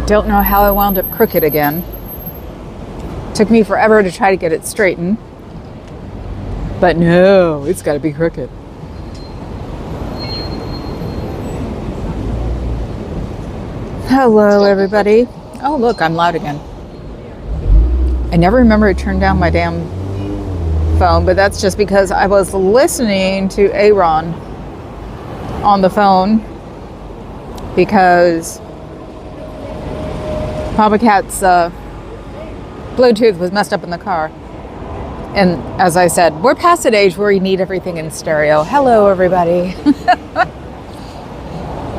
Don't know how I wound up crooked again. Took me forever to try to get it straightened. But no, it's got to be crooked. Hello, everybody. Oh, look, I'm loud again. I never remember to turn down my damn phone, but that's just because I was listening to Aaron on the phone because Papa Cat's Bluetooth was messed up in the car. And as I said, we're past that age where you need everything in stereo. Hello, everybody.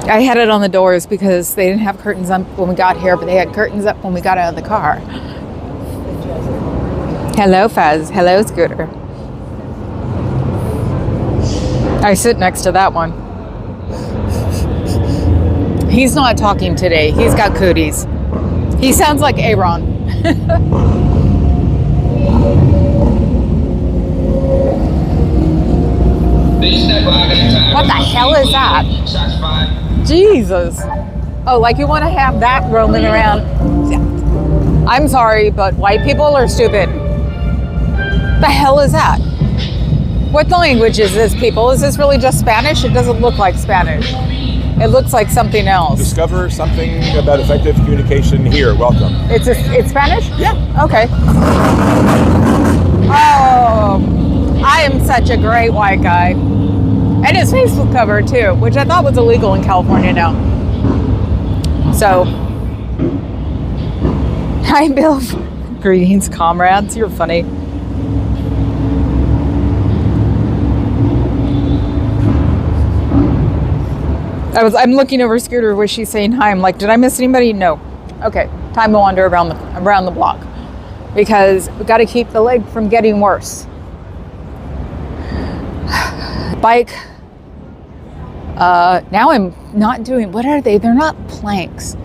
I had it on the doors because they didn't have curtains up when we got here, but they had curtains up when we got out of the car. Hello, Fez. Hello, Scooter. I sit next to that one. He's not talking today. He's got cooties. He sounds like Aaron. What the hell is that? Jesus. Oh, like you want to have that roaming around. I'm sorry, but white people are stupid. The hell is that? What language is this, people? Is this really just Spanish? It doesn't look like Spanish. It looks like something else. Discover something about effective communication here. Welcome. It's Spanish? Yeah. Okay. Oh, I am such a great white guy. And his Facebook cover too, which I thought was illegal in California now. So, hi Bill. Greetings, comrades. You're funny. I'm looking over Scooter. Was she saying hi? I'm like, did I miss anybody? No. Okay, time to wander around the block because we got to keep the leg from getting worse. Bike. Now I'm not doing. What are they? They're not planks.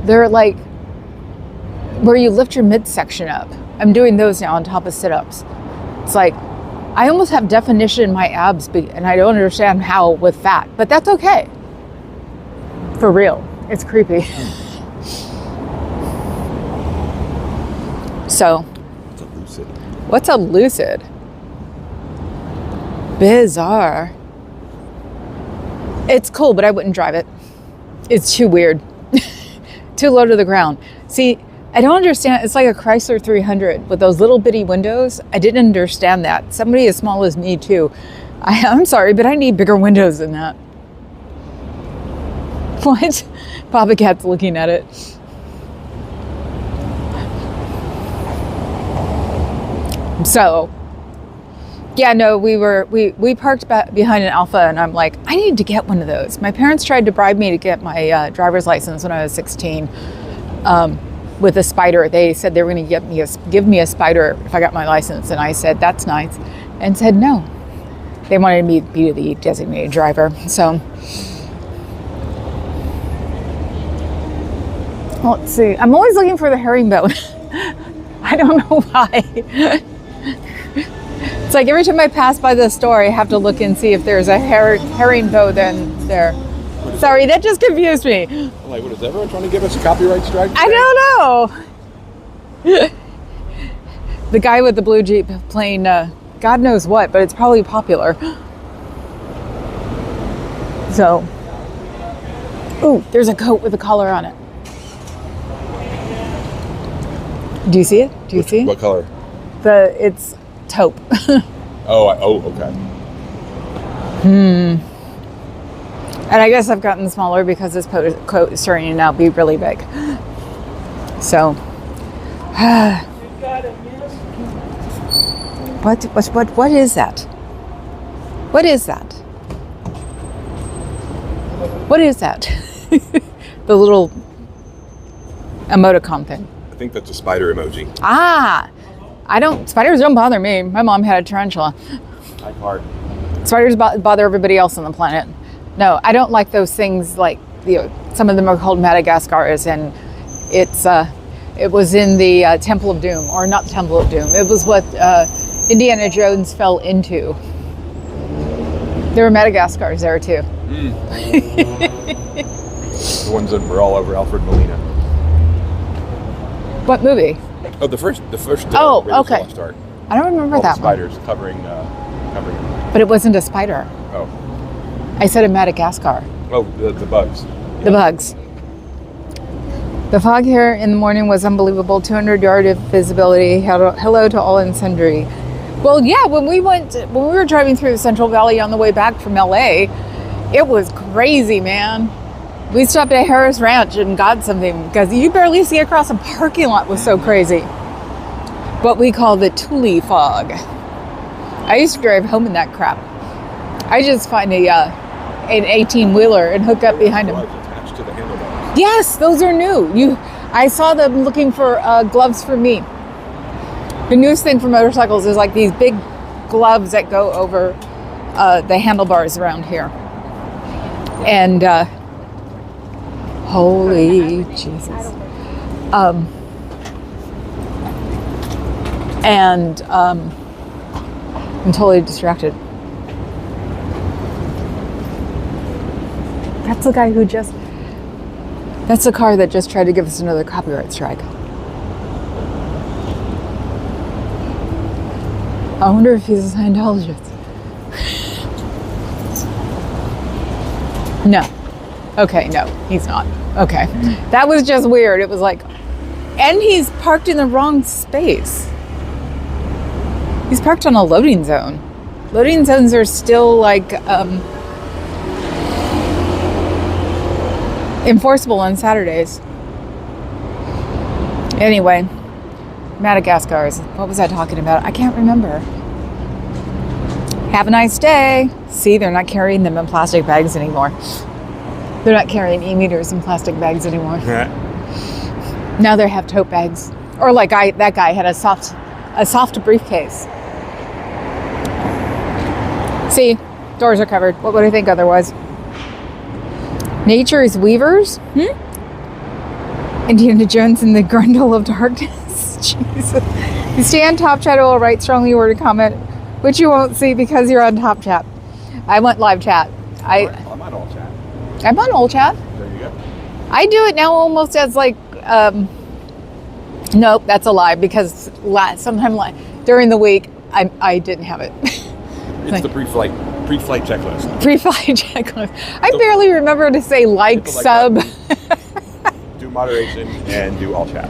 They're like where you lift your midsection up. I'm doing those now on top of sit-ups. It's like I almost have definition in my abs, and I don't understand how with fat, but that's okay. For real, it's creepy. So, what's a lucid? Bizarre. It's cool, but I wouldn't drive it. It's too weird. Too low to the ground. See, I don't understand. It's like a Chrysler 300 with those little bitty windows. I didn't understand that. Somebody as small as me too. I'm sorry, but I need bigger windows than that. What? Papa Cat's looking at it. So, yeah, no, we parked behind an Alpha, and I'm like, I need to get one of those. My parents tried to bribe me to get my driver's license when I was 16 with a Spider. They said they were going to give me a Spider if I got my license, and I said that's nice, and said no. They wanted me to be the designated driver. So, let's see. I'm always looking for the herringbone. I don't know why. It's like every time I pass by the store, I have to look and see if there's a herringbone in there. Sorry, that just confused me. I'm like, what is everyone trying to give us a copyright strike today? I don't know. The guy with the blue Jeep playing God knows what, but it's probably popular. So, ooh, there's a coat with a collar on it. Do you see it? Do you see? What color? It's taupe. Oh, okay. And I guess I've gotten smaller because this coat is starting to now be really big. So, what is that? What is that? What is that? The little emoticon thing. I think that's a spider emoji. Spiders don't bother me. My mom had a tarantula. Hi, Clark. Spiders bother everybody else on the planet. No, I don't like those things like some of them are called Madagascars, and it was in the Temple of Doom, or not the Temple of Doom. It was what Indiana Jones fell into. There were Madagascars there too. The ones that were all over Alfred Molina. What movie? Oh, the first. Oh, Raiders of the okay. Lost Ark. I don't remember All that the one. spiders covering. But it wasn't a spider. Oh, I said in Madagascar. oh, the bugs. The bugs. The fog here in the morning was unbelievable. 200-yard of visibility. Hello to all and sundry. Well, yeah, when we were driving through the Central Valley on the way back from LA, it was crazy, man. We stopped at Harris Ranch and got something because you barely see across a parking lot. It was so crazy. What we call the Thule fog. I used to drive home in that crap. I just find an 18-wheeler and hook up behind him. Attached to the handlebars. Yes, those are new. I saw them looking for gloves for me. The newest thing for motorcycles is like these big gloves that go over the handlebars around here. And holy Jesus. I'm totally distracted. That's the guy who that's the car that just tried to give us another copyright strike. I wonder if he's a Scientologist. No. Okay, no, he's not. Okay. That was just weird. It was like, and he's parked in the wrong space. He's parked on a loading zone. Loading zones are still like enforceable on Saturdays. Anyway, Madagascar. What was I talking about? I can't remember. Have a nice day. See, they're not carrying them in plastic bags anymore. They're not carrying e-meters in plastic bags anymore. Now they have tote bags. Or like that guy had a soft briefcase. See, doors are covered. What would I think otherwise? Nature's weavers? Indiana Jones and the Grundle of Darkness. Jesus. You stay on Top Chat, will write strongly worded comment, which you won't see because you're on Top Chat. I want live chat. I'm on all chat. I'm on all chat. There you go. I do it now almost as like, nope, that's a lie because sometime during the week I didn't have it. It's like the pre-flight checklist. Pre-flight checklist. I barely remember to say like sub. Do moderation and do all chat.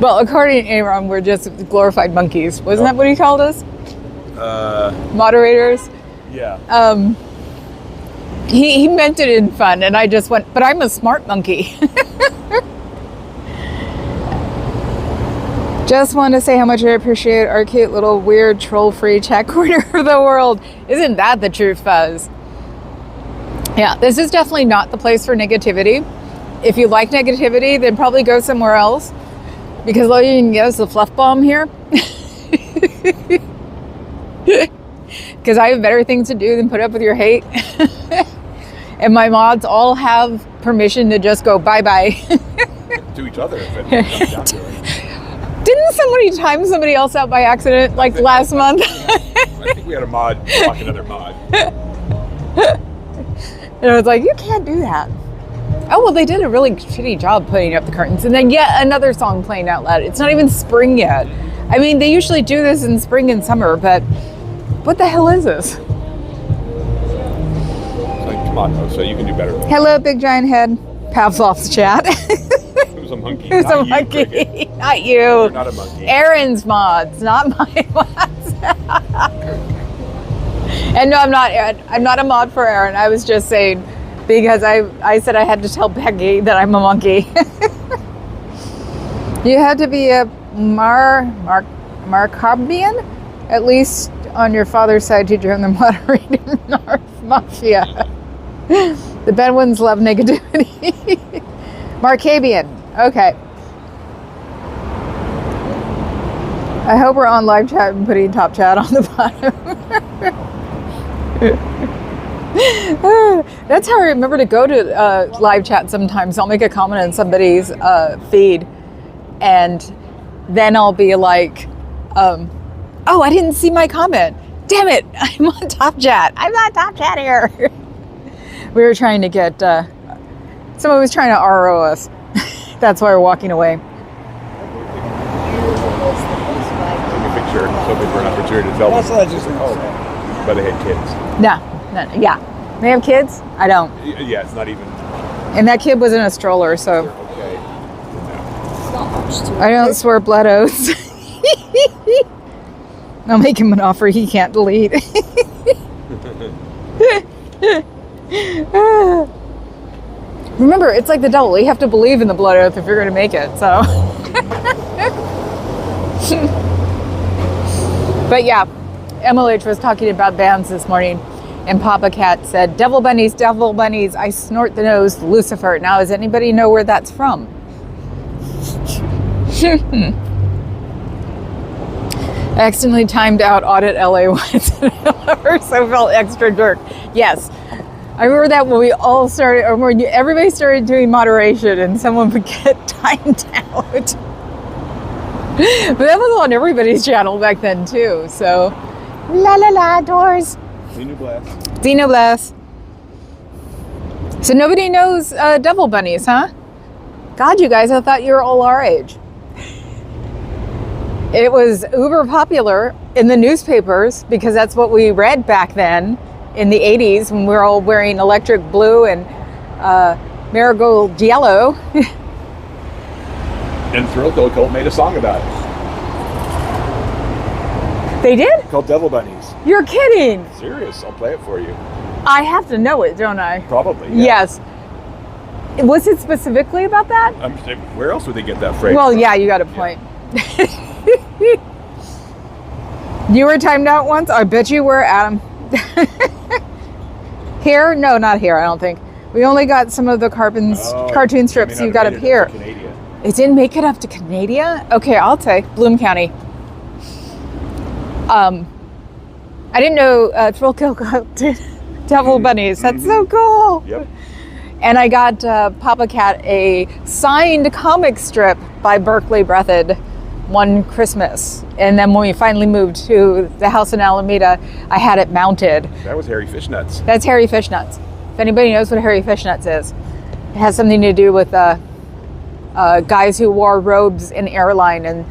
Well, according to Aaron, we're just glorified monkeys. Wasn't that what he called us? Moderators. Yeah. He meant it in fun, and I just went, but I'm a smart monkey. Just want to say how much I appreciate our cute little weird troll-free chat corner of the world. Isn't that the truth, Fuzz? Yeah, this is definitely not the place for negativity. If you like negativity, then probably go somewhere else. Because all you can get is the fluff bomb here. Because I have better things to do than put up with your hate. And my mods all have permission to just go bye-bye. To each other if it comes down to it. Didn't somebody time somebody else out by accident like last month? I think we had a mod block another mod. And I was like, you can't do that. Oh, well, they did a really shitty job putting up the curtains. And then yet another song playing out loud. It's not even spring yet. I mean, they usually do this in spring and summer, but what the hell is this? Like, come on, so you can do better. Hello, big giant head. Pavlov's chat. It was a monkey. It was a monkey. Cricket. Not you. You're not a monkey. Aaron's mods, not my mods. And no, I'm not a mod for Aaron. I was just saying because I said I had to tell Peggy that I'm a monkey. You had to be a Markovian, at least on your father's side, to join the moderated North Mafia. The Bedouins love negativity. Markabian. Okay. I hope we're on live chat and putting top chat on the bottom. That's how I remember to go to live chat sometimes. I'll make a comment on somebody's feed and then I'll be like, oh, I didn't see my comment. Damn it, I'm on top chat. I'm on top chat here. We were trying to get, someone was trying to RO us. That's why we're walking away. hoping for an opportunity to tell That's them. what I just said. But they had kids. No, yeah. They have kids? I don't. Yeah, it's not even. And that kid was in a stroller, so Okay. I don't swear blood oaths. I'll make him an offer he can't delete. Remember, it's like the devil. You have to believe in the blood oath if you're going to make it. So, but yeah, MLH was talking about bands this morning, and Papa Cat said, devil bunnies, I snort the nose, Lucifer. Now, does anybody know where that's from? I accidentally timed out Audit LA once, and I so felt extra jerk. Yes. I remember that when we all started, or when everybody started doing moderation and someone would get timed out. But that was on everybody's channel back then too, so. La la la, doors. Xenoblast. So nobody knows devil bunnies, huh? God, you guys, I thought you were all our age. It was uber popular in the newspapers because that's what we read back then. In the 80s when we were all wearing electric blue and marigold yellow. And Thrill Cult made a song about it. They did? Called Devil Bunnies. You're kidding. Serious, I'll play it for you. I have to know it, don't I? Probably. Yeah. Yes. Was it specifically about that? Where else would they get that phrase? Well, yeah, you got a point. Yeah. You were timed out once? I bet you were, Adam. Here? No, not here, I don't think. We only got some of the cartoon strips you got up here. It didn't make it up to Canada? Okay, I'll take Bloom County. I didn't know Thrill Kill did Devil Bunnies. That's so cool. Yep. And I got Papa Cat a signed comic strip by Berkeley Breathed one Christmas. And then when we finally moved to the house in Alameda, I had it mounted. That was Harry Fishnuts. That's Harry Fishnuts. If anybody knows what Harry Fishnuts is, it has something to do with guys who wore robes in airplane and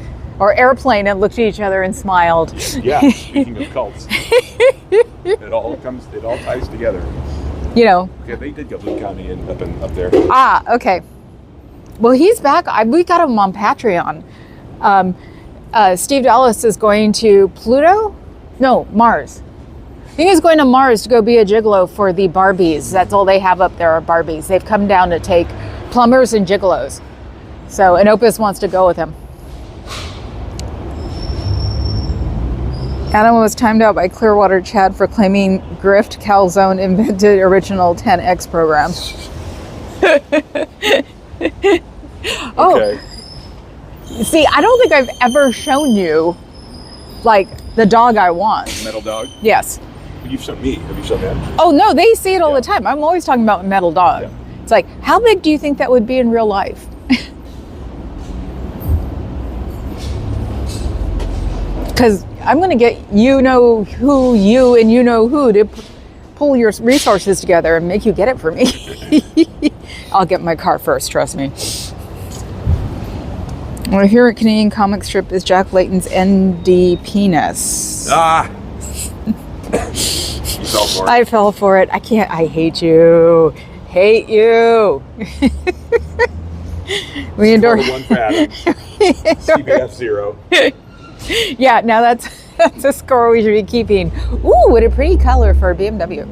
looked at each other and smiled. Yeah, speaking of cults. It all ties together. You know. Yeah, they did go Blue County and up there. Ah, okay. Well, he's back. We got him on Patreon. Steve Dallas is going to Pluto? No, Mars. I think he's going to Mars to go be a gigolo for the Barbies. That's all they have up there are Barbies. They've come down to take plumbers and gigolos. So, and Opus wants to go with him. Adam was timed out by Clearwater Chad for claiming Grift Calzone invented original 10X program. Oh. Okay. See, I don't think I've ever shown you, like, the dog I want. Metal dog? Yes. You've shown me. Have you shown them? Oh, no, they see it all the time. I'm always talking about metal dog. Yeah. It's like, how big do you think that would be in real life? Because I'm going to get you know who to pull your resources together and make you get it for me. I'll get my car first, trust me. My favorite Canadian comic strip is Jack Layton's ND Penis. Ah! You fell for it. I fell for it. I hate you. Hate you. We endorse. One for Adam. CBF 0. Yeah, now that's a score we should be keeping. Ooh, what a pretty color for a BMW.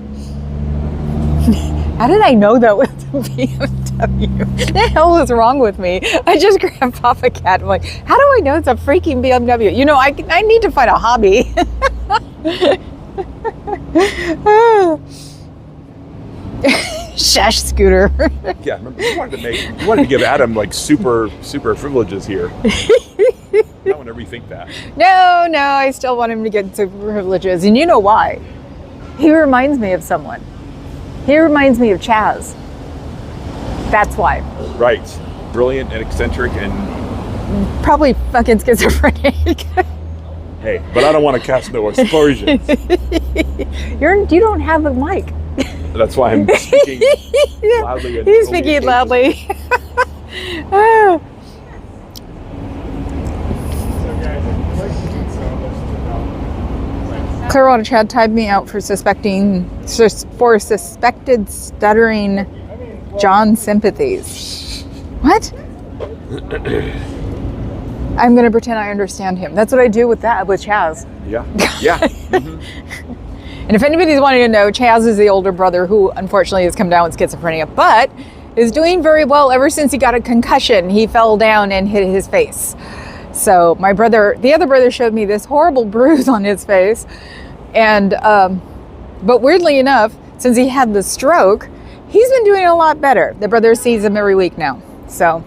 How did I know that was a BMW? What the hell is wrong with me? I just grabbed Papa Cat. I'm like, how do I know it's a freaking BMW? You know, I need to find a hobby. Shash scooter. Yeah, remember, you wanted to give Adam like super privileges here. I want to rethink that. No, I still want him to get super privileges. And you know why? He reminds me of someone. He reminds me of Chaz. That's why. Right. Brilliant and eccentric and... Probably fucking schizophrenic. Hey, but I don't want to cast no aspersions. You don't have a mic. That's why I'm speaking loudly. And He's speaking loudly. Clearwater Chad tied me out for suspected stuttering John sympathies. What? I'm going to pretend I understand him. That's what I do with Chaz. Yeah. Yeah. Mm-hmm. And if anybody's wanting to know, Chaz is the older brother who unfortunately has come down with schizophrenia, but is doing very well ever since he got a concussion. He fell down and hit his face. So the other brother showed me this horrible bruise on his face. And, but weirdly enough, since he had the stroke, he's been doing a lot better. The brother sees him every week now. So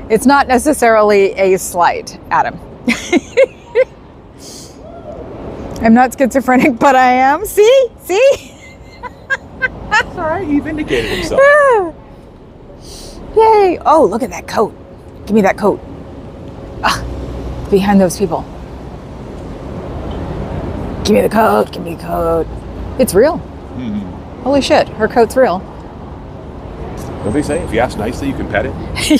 it's not necessarily a slight at him. I'm not schizophrenic, but I am. See? That's all right. He vindicated himself. Yay. Oh, look at that coat. Give me that coat. Behind those people. Give me the coat. Give me the coat. It's real. Mm-hmm. Holy shit. Her coat's real. What do they say? If you ask nicely, you can pet it. Do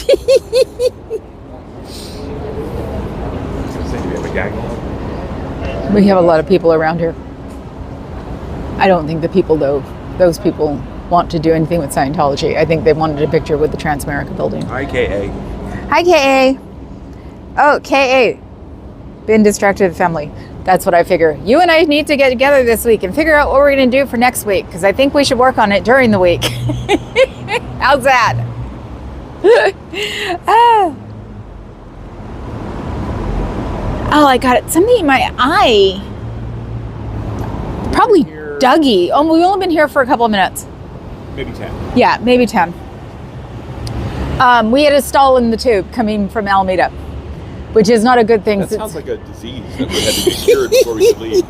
you have a gag on? We have a lot of people around here. I don't think those people want to do anything with Scientology. I think they wanted a picture with the Transamerica building. Hi, K.A. Hi, K.A. Oh, K.A. Been distracted family. That's what I figure. You and I need to get together this week and figure out what we're going to do for next week, because I think we should work on it during the week. How's that? Oh, I got it. Something in my eye. Probably Dougie. Oh, we've only been here for a couple of minutes. Maybe 10. Yeah, maybe 10. We had a stall in the tube coming from Alameda, which is not a good thing. That sounds like a disease that we had to get cured before we could leave.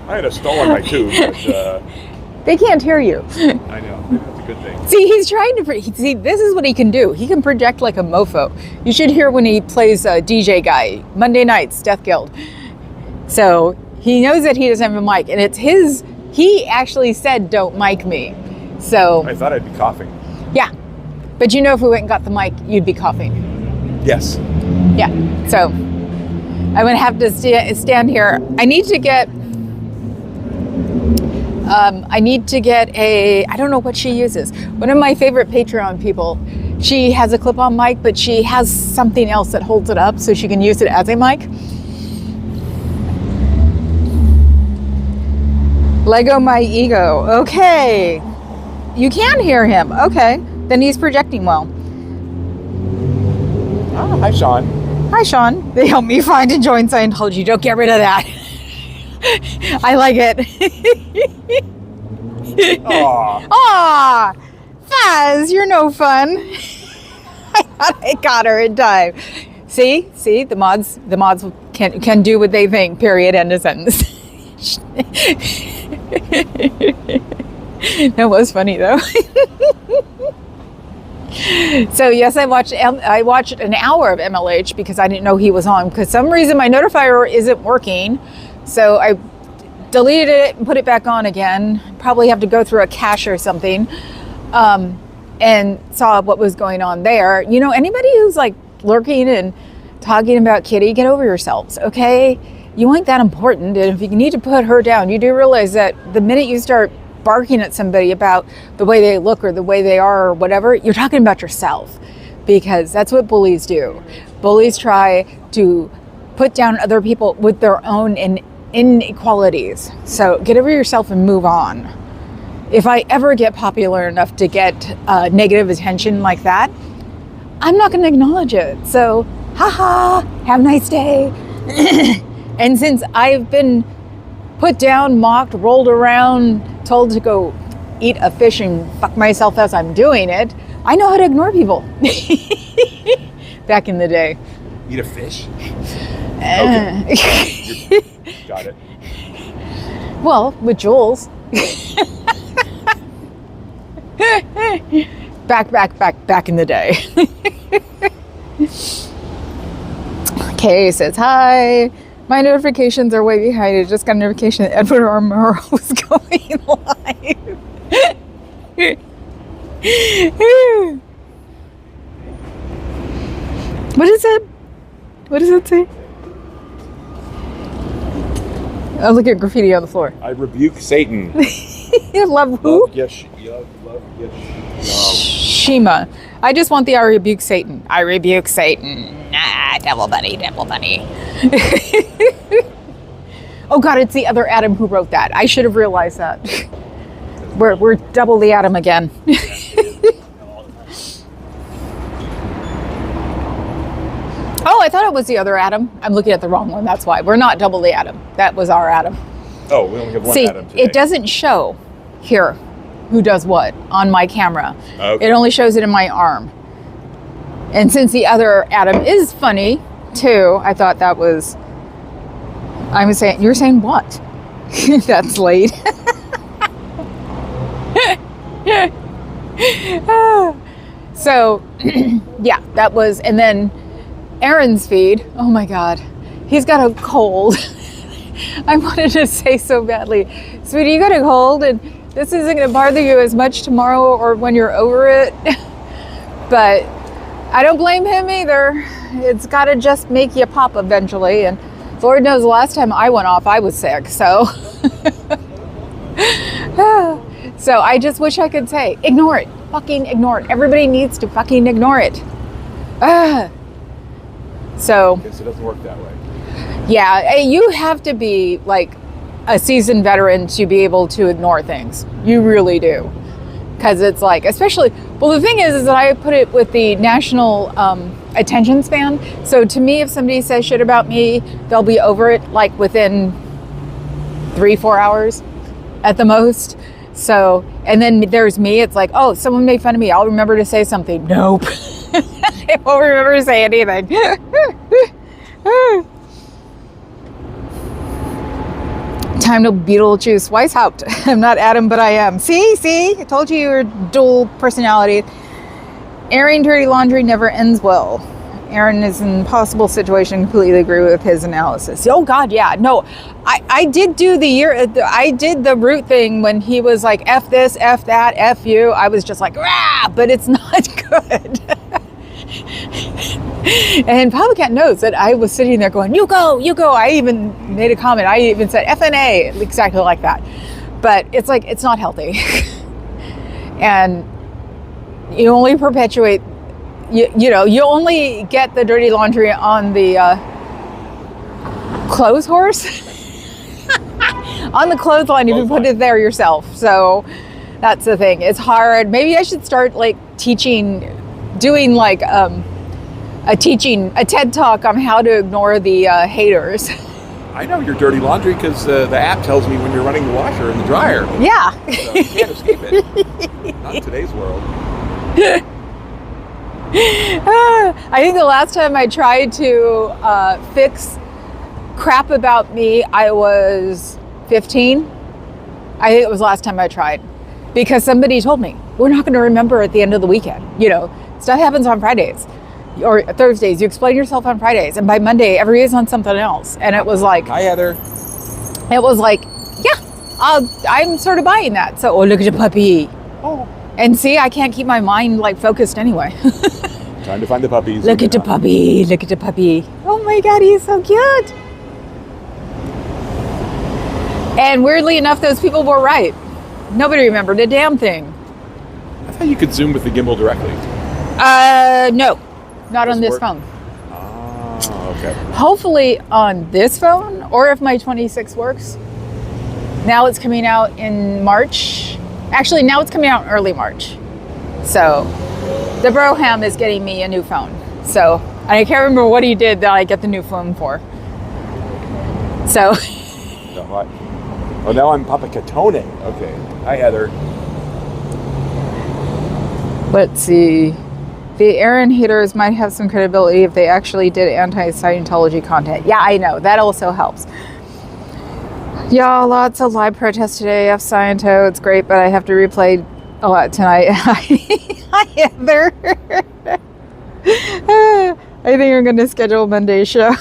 I had a stall in my tube, but... They can't hear you. I know. That's a good thing. See, he's trying to... See, this is what he can do. He can project like a mofo. You should hear when he plays a DJ guy, Monday nights, Death Guild. So he knows that he doesn't have a mic, and it's his... He actually said, don't mic me. So... I thought I'd be coughing. Yeah. But you know if we went and got the mic, you'd be coughing. Yes. Yeah. So I'm going to have to stand here. I need to get... I don't know what she uses. One of my favorite Patreon people, she has a clip-on mic, but she has something else that holds it up so she can use it as a mic. Lego my ego. Okay. You can hear him. Okay. Then he's projecting well. Oh, hi, Sean. Hi, Sean. They help me find and join Scientology. Don't get rid of that. I like it. Aw, Faz, you're no fun. I thought I got her in time. See, the mods can do what they think. Period. End of sentence. That was funny though. So yes, I watched an hour of MLH because I didn't know he was on. Because some reason my notifier isn't working. So I deleted it and put it back on again. Probably have to go through a cache or something. And saw what was going on there. You know, anybody who's like lurking and talking about Kitty, get over yourselves, okay? You ain't that important. And if you need to put her down, you do realize that the minute you start barking at somebody about the way they look or the way they are or whatever, you're talking about yourself. Because that's what bullies do. Bullies try to put down other people with their own inequalities. So get over yourself and move on. If I ever get popular enough to get negative attention like that, I'm not going to acknowledge it. So, haha, have a nice day. And since I've been put down, mocked, rolled around, told to go eat a fish and fuck myself as I'm doing it, I know how to ignore people. Back in the day. Eat a fish? Okay. Got it. Well, with Jules. Back in the day. Kay says, hi. My notifications are way behind. I just got a notification that Edward R. Murrow was going live. What is it? What does it say? Oh, look at graffiti on the floor. I rebuke Satan. You love who? Love Yesh. Shima. I just want the I rebuke Satan. I rebuke Satan. Nah, devil bunny, devil bunny. Oh God, it's the other Adam who wrote that. I should have realized that. We're double the Adam again. Oh, I thought it was the other Adam. I'm looking at the wrong one. That's why. We're not double the Adam. That was our Adam. Oh, we only have one See, Adam today. it doesn't show here who does what on my camera. Okay. It only shows it in my arm. And since the other Adam is funny too, I thought that was, I was saying, you're saying what? That's late. So, yeah, that was, and then Aaron's feed, oh my God, he's got a cold. I wanted to say so badly, sweetie, you got a cold and this isn't going to bother you as much tomorrow or when you're over it. But I don't blame him either. It's got to just make you pop eventually. And Lord knows the last time I went off, I was sick. So, so I just wish I could say, ignore it. Fucking ignore it. Everybody needs to fucking ignore it. So. I guess it doesn't work that way. Yeah, you have to be like a seasoned veteran to be able to ignore things. You really do. Because it's like, especially, well, the thing is that I put it with the national attention span. So to me, if somebody says shit about me, they'll be over it like within 3-4 hours at the most. So, and then there's me, it's like, oh, someone made fun of me, I'll remember to say something. Nope. I won't remember to say anything. Time to Beetlejuice Weishaupt. I'm not Adam, but I am. See? I told you were dual personality. Airing dirty laundry never ends well. Aaron is in an impossible situation. Completely agree with his analysis. Oh God, yeah. No, I did do I did the root thing when he was like, F this, F that, F you. I was just like, rah, but it's not good. And Poppycat knows that I was sitting there going, you go. I even made a comment. I even said FNA, exactly like that. But it's like, it's not healthy. And you only perpetuate, you only get the dirty laundry on the clothes horse. On the clothesline, if you put it there yourself. So that's the thing. It's hard. Maybe I should start like doing like a TED Talk on how to ignore the haters. I know your dirty laundry because the app tells me when you're running the washer and the dryer. Yeah. So you can't escape it. Not in today's world. I think the last time I tried to fix crap about me, I was 15. I think it was the last time I tried. Because somebody told me, we're not going to remember at the end of the weekend. Stuff happens on Fridays. Or Thursdays, you explain yourself on Fridays, and by Monday, everybody's on something else. And it was like, hi Heather. It was like, yeah, I'm sort of buying that. So, oh, look at your puppy. Oh. And see, I can't keep my mind like focused anyway. Trying to find the puppies. Look at the puppy. Look at the puppy. Oh my God, he's so cute. And weirdly enough, those people were right. Nobody remembered a damn thing. I thought you could zoom with the gimbal directly. No. Not on this phone. Oh, okay. Hopefully on this phone, or if my 26 works. Now it's coming out in March. Actually, now it's coming out in early March. So the Broham is getting me a new phone. So I can't remember what he did that I get the new phone for. So. Oh, now I'm Papa Catone. Okay. Hi, Heather. Let's see. The Aaron haters might have some credibility if they actually did anti-Scientology content. Yeah, I know. That also helps. Yeah, lots of live protests today. F Sciento. It's great, but I have to replay a lot tonight. Hi, Heather. I think I'm going to schedule Monday's show.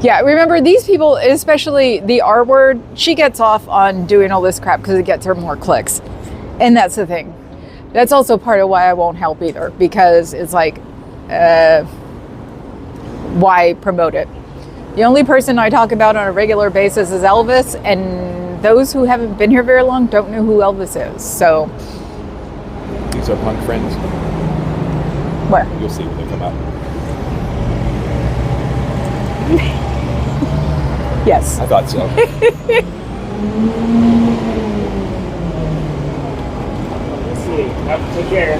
Yeah, remember these people, especially the R word, she gets off on doing all this crap because it gets her more clicks. And that's the thing. That's also part of why I won't help either, because it's like, why promote it? The only person I talk about on a regular basis is Elvis, and those who haven't been here very long don't know who Elvis is. So, These are punk friends. what? You'll see when they come out. Yes. I thought so. Let's see. Have to take care.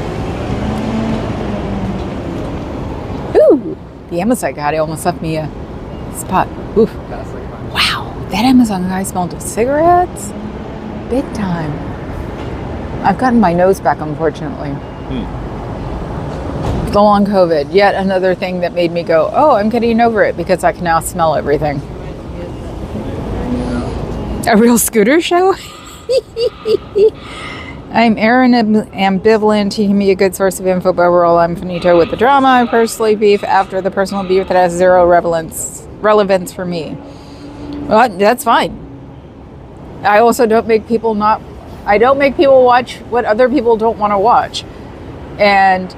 Ooh, the Amazon guy almost left me a spot. Oof. Wow, that Amazon guy smelled of cigarettes. Big time. I've gotten my nose back, unfortunately. The long COVID. Yet another thing that made me go, oh, I'm getting over it because I can now smell everything. A real scooter show? I'm Aaron, ambivalent. He can be a good source of info, but overall I'm finito with the drama. I personally beef after the personal beef that has zero relevance for me. Well, that's fine. I also don't make people watch what other people don't want to watch. And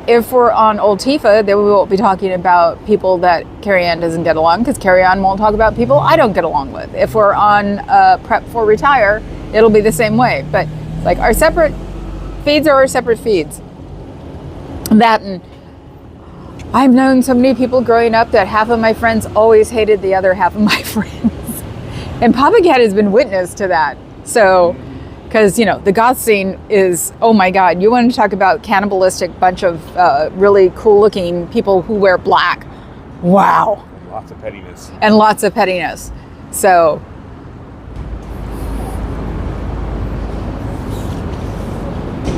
if we're on Old Tifa, then we won't be talking about people that Carrie Ann doesn't get along, because Carrie Ann won't talk about people I don't get along with. If we're on Prep for Retire, it'll be the same way. But like, our separate feeds are our separate feeds. That, and I've known so many people growing up that half of my friends always hated the other half of my friends. And Papa Cat has been witness to that. So, because, you know, the goth scene is, oh my God, you want to talk about cannibalistic bunch of really cool looking people who wear black. Wow. Lots of pettiness. And lots of pettiness. So,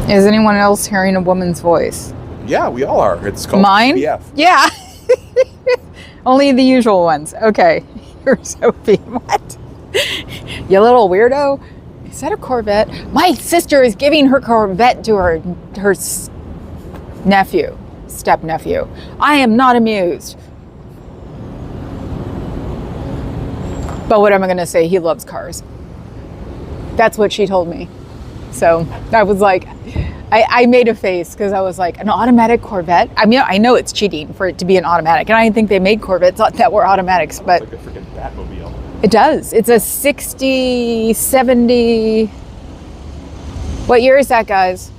is anyone else hearing a woman's voice? Yeah, we all are. It's called Mine? PF. Yeah. Only the usual ones. Okay. You're Sophie. What? You little weirdo. Is that a Corvette? My sister is giving her Corvette to her nephew, step-nephew. I am not amused. But what am I going to say? He loves cars. That's what she told me. So I was like, I made a face because I was like, an automatic Corvette? I mean, I know it's cheating for it to be an automatic. And I didn't think they made Corvettes that were automatics, but It's like a freaking Batmobile. it does. It's a 60, 70. What year is that, guys?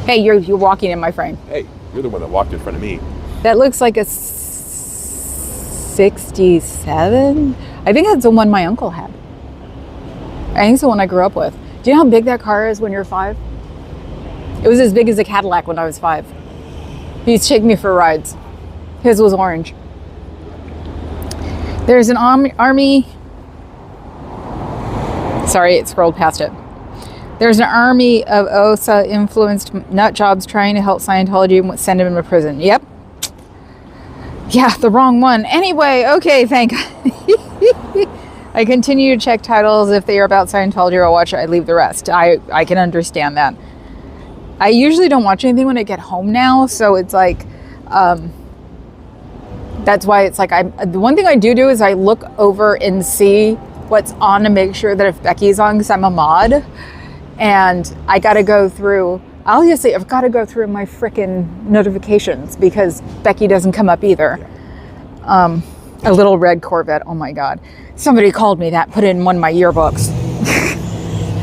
Hey, you're walking in my frame. Hey, you're the one that walked in front of me. That looks like a 67. I think that's the one my uncle had. I think it's the one I grew up with. Do you know how big that car is when you're 5? It was as big as a Cadillac when I was 5. He used to take me for rides. His was orange. There's an army. Sorry, it scrolled past it. There's an army of OSA influenced nut jobs trying to help Scientology and send him to prison. Yep. Yeah, the wrong one. Anyway, okay, thank I continue to check titles. If they are about Scientology or I'll watch it, I leave the rest. I can understand that. I usually don't watch anything when I get home now, so it's like, that's why it's like, the one thing I do is I look over and see what's on to make sure that if Becky's on, because I'm a mod, and I got to go through, obviously I've got to go through my freaking notifications because Becky doesn't come up either. A little red Corvette, oh my God. Somebody called me that, put it in one of my yearbooks.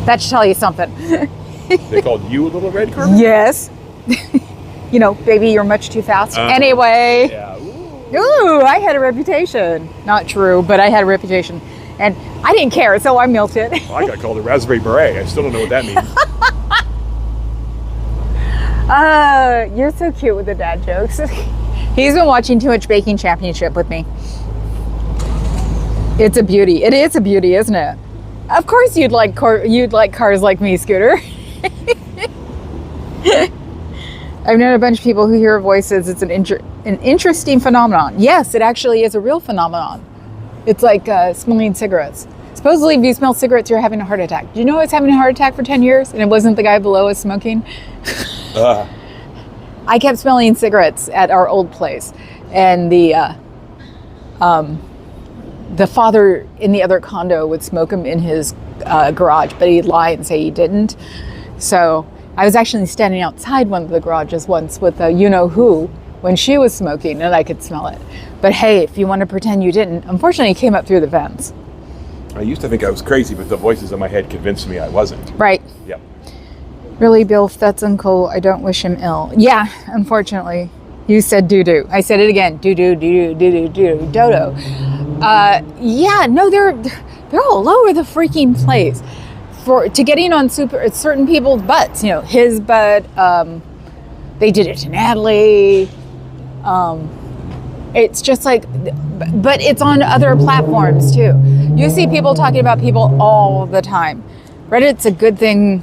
That should tell you something. They called you a little red Corvette? Yes. You know, baby, you're much too fast. Anyway. Yeah. Ooh, I had a reputation. Not true, but I had a reputation. And I didn't care, so I milked it. Well, I got called a raspberry beret. I still don't know what that means. You're so cute with the dad jokes. He's been watching too much Baking Championship with me. It's a beauty. It is a beauty, isn't it? Of course you'd like cars like me, Scooter. I've known a bunch of people who hear voices. It's an interesting phenomenon. Yes, it actually is a real phenomenon. It's like smelling cigarettes. Supposedly, if you smell cigarettes, you're having a heart attack. Do you know I was having a heart attack for 10 years and it wasn't the guy below us smoking? I kept smelling cigarettes at our old place, and the father in the other condo would smoke them in his garage, but he'd lie and say he didn't. So I was actually standing outside one of the garages once with a you-know-who when she was smoking and I could smell it. But hey, if you want to pretend you didn't, unfortunately, it came up through the vents. I used to think I was crazy, but the voices in my head convinced me I wasn't. Right. Yep. Really, Bill, if that's uncool, I don't wish him ill. Yeah, unfortunately. You said doo-doo. I said it again. Doo-doo, doo-doo, doo-doo, doo-doo, dodo. Yeah, no, they're all over the freaking place. To getting on certain people's butts, you know, his butt, they did it to Natalie. It's just like, but it's on other platforms too. You see people talking about people all the time. Reddit's a good thing,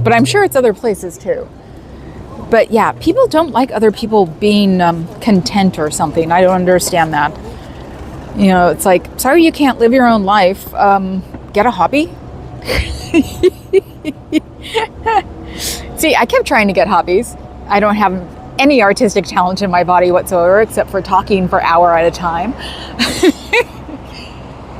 but I'm sure it's other places too. But yeah, people don't like other people being content or something. I don't understand that. You know, it's like, sorry you can't live your own life. Get a hobby. See, I kept trying to get hobbies. I don't have any artistic talent in my body whatsoever, except for talking for an hour at a time.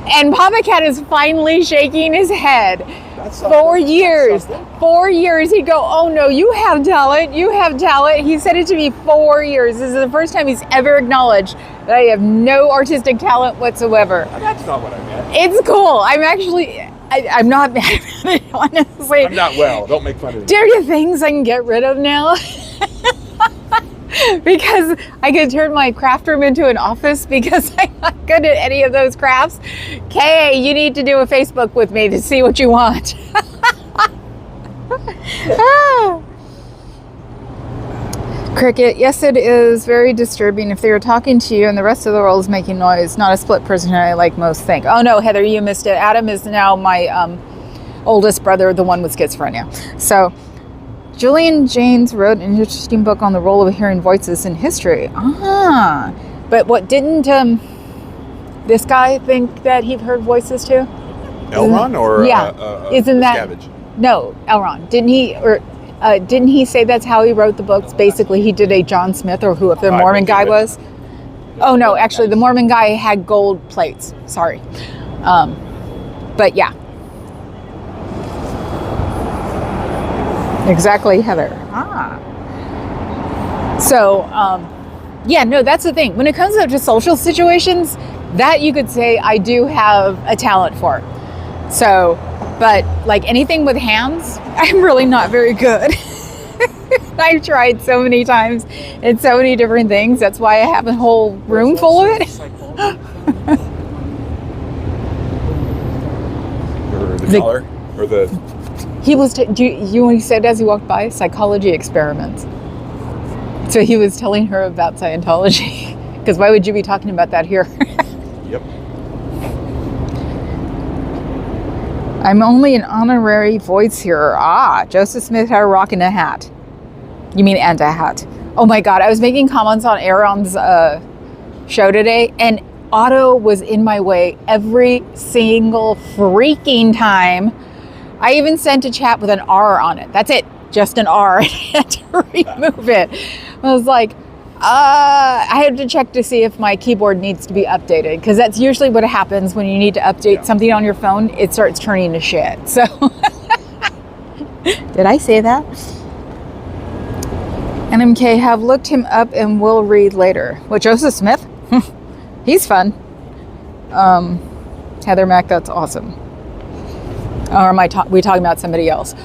And Papa Cat is finally shaking his head. That's 4 years. something. 4 years. He'd go, oh no, you have talent. You have talent. He said it to me 4 years. This is the first time he's ever acknowledged that I have no artistic talent whatsoever. That's not what I meant. It's cool. I'm not mad at it, honestly. I'm not well. Don't make fun of me. There are things I can get rid of now. Because I could turn my craft room into an office because I'm not good at any of those crafts. Kay, you need to do a Facebook with me to see what you want. Cricket, yes, it is very disturbing if they are talking to you and the rest of the world is making noise, not a split personality like most think. Oh no, Heather, you missed it. Adam is now my oldest brother, the one with schizophrenia. So, Julian Jaynes wrote an interesting book on the role of hearing voices in history. But what didn't this guy think that he'd heard voices too? Elron or yeah, isn't that Miscavige? No, Elron. Didn't he say that's how he wrote the books? Basically, he did a John Smith or whoever the Mormon guy was. Oh no, actually, the Mormon guy had gold plates. Sorry, but yeah. Exactly, Heather. So, yeah, no, that's the thing. When it comes up to social situations, that you could say I do have a talent for. So, but like anything with hands, I'm really not very good. I've tried so many times and so many different things. That's why I have a whole room full of it. Or the color? Or the... He was, when he said as he walked by, psychology experiments. So he was telling her about Scientology. Because why would you be talking about that here? Yep. I'm only an honorary voice here. Joseph Smith had a rock and a hat. You mean and a hat. Oh my God, I was making comments on Aaron's show today, and Otto was in my way every single freaking time. I even sent a chat with an R on it. That's it, just an R. I had to remove it. I was like, I had to check to see if my keyboard needs to be updated, because that's usually what happens when you need to update something on your phone. It starts turning to shit. So, did I say that? NMK, have looked him up and will read later. What, Joseph Smith? He's fun. Heather Mack, that's awesome. Or am we talking about somebody else?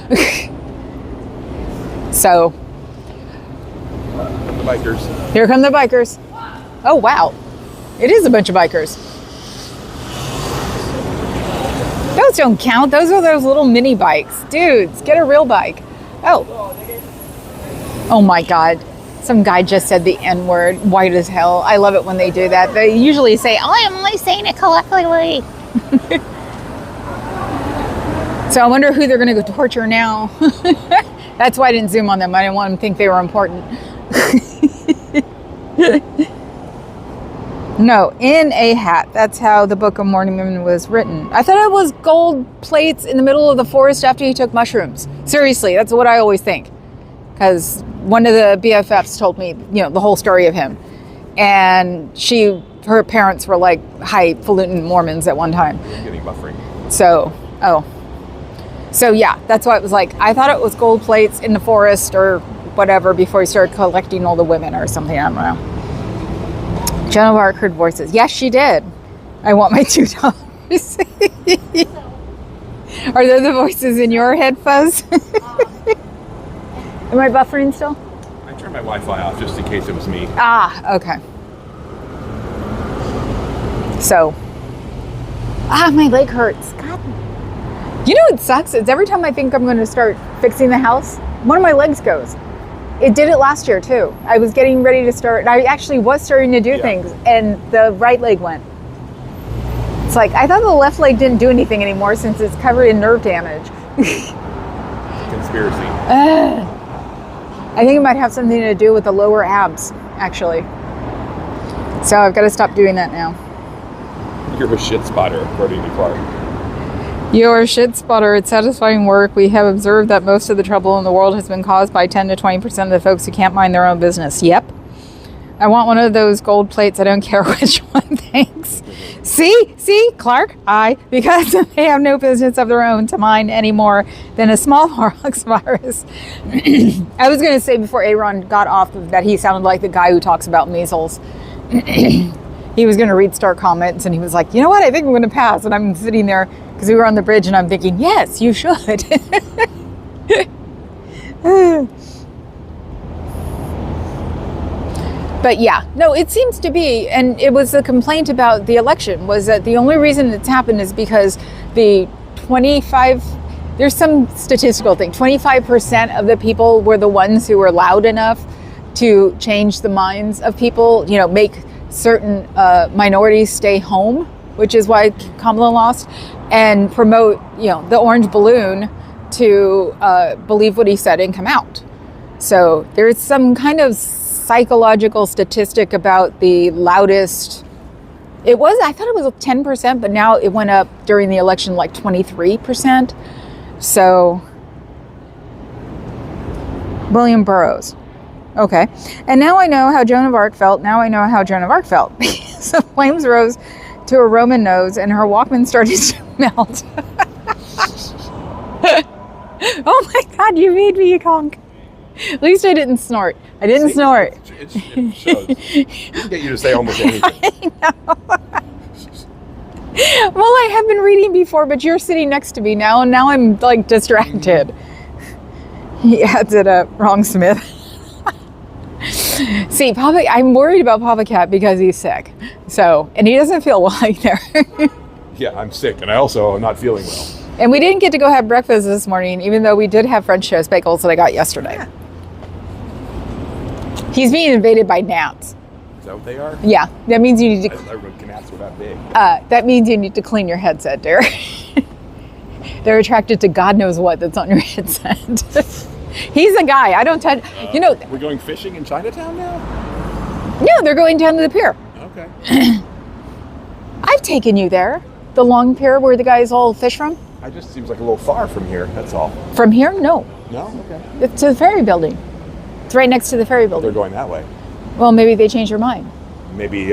So. The bikers. Here come the bikers. Oh, wow. It is a bunch of bikers. Those don't count. Those are those little mini bikes. Dudes, get a real bike. Oh. Oh my God. Some guy just said the N-word, white as hell. I love it when they do that. They usually say, oh, I'm only saying it collectively. So I wonder who they're going to go torture now. That's why I didn't zoom on them. I didn't want them to think they were important. No, in a hat. That's how the Book of Mormon Women was written. I thought it was gold plates in the middle of the forest after he took mushrooms. Seriously, that's what I always think. Because one of the BFFs told me, the whole story of him. And her parents were like highfalutin Mormons at one time. Getting buffering. So yeah, that's why it was like, I thought it was gold plates in the forest or whatever before he started collecting all the women or something. I don't know. Joan of Arc heard voices. Yes, she did. I want my $2. Are those the voices in your head, Fuzz? Am I buffering still? I turned my Wi-Fi off just in case it was me. Ah, okay. So, my leg hurts. God. You know what sucks? It's every time I think I'm going to start fixing the house, one of my legs goes. It did it last year too. I was getting ready to start. I actually was starting to do things, and the right leg went. It's like, I thought the left leg didn't do anything anymore since it's covered in nerve damage. Conspiracy. I think it might have something to do with the lower abs, actually. So I've got to stop doing that now. You're a shit spotter, according to Clark. You're a shit spotter. It's satisfying work. We have observed that most of the trouble in the world has been caused by 10 to 20% of the folks who can't mind their own business. Yep. I want one of those gold plates. I don't care which one. Thanks. See, Clark, because they have no business of their own to mind any more than a smallpox virus. I was going to say before Aaron got off that he sounded like the guy who talks about measles. He was going to read star comments and he was like, you know what, I think I'm going to pass. And I'm sitting there because we were on the bridge and I'm thinking, yes, you should. But yeah, no, it seems to be, and it was a complaint about the election, was that the only reason it's happened is because the 25, there's some statistical thing, 25% of the people were the ones who were loud enough to change the minds of people, you know, make certain minorities stay home, which is why Kamala lost, and promote, you know, the orange balloon to believe what he said and come out. So there's some kind of psychological statistic about the loudest. I thought it was 10%, but now it went up during the election like 23%. So William Burroughs. Okay. And now I know how Joan of Arc felt. So flames rose to her Roman nose and her Walkman started to melt. Oh my God, you made me conk. At least I didn't snort. Snort. It shows. We can get you to say almost anything. I know. Well, I have been reading before, but you're sitting next to me now, and now I'm like distracted. He adds it up. Wrong, Smith. See, I'm worried about Papa Cat because he's sick. So, and he doesn't feel well either. Yeah, I'm sick, and I also am not feeling well. And we didn't get to go have breakfast this morning, even though we did have French toast bagels that I got yesterday. Yeah. He's being invaded by gnats. Is that what they are? Yeah, that means you need to. I remember gnats were that big. That means you need to clean your headset, dear. They're attracted to God knows what that's on your headset. He's a guy. I don't touch. We're going fishing in Chinatown now? No, they're going down to the pier. Okay. I've taken you there. The long pier where the guys all fish from. It just seems like a little far from here. That's all. From here? No. No? Okay. It's to the ferry building. It's right next to the ferry building. They're going that way. Well, maybe they changed their mind. Maybe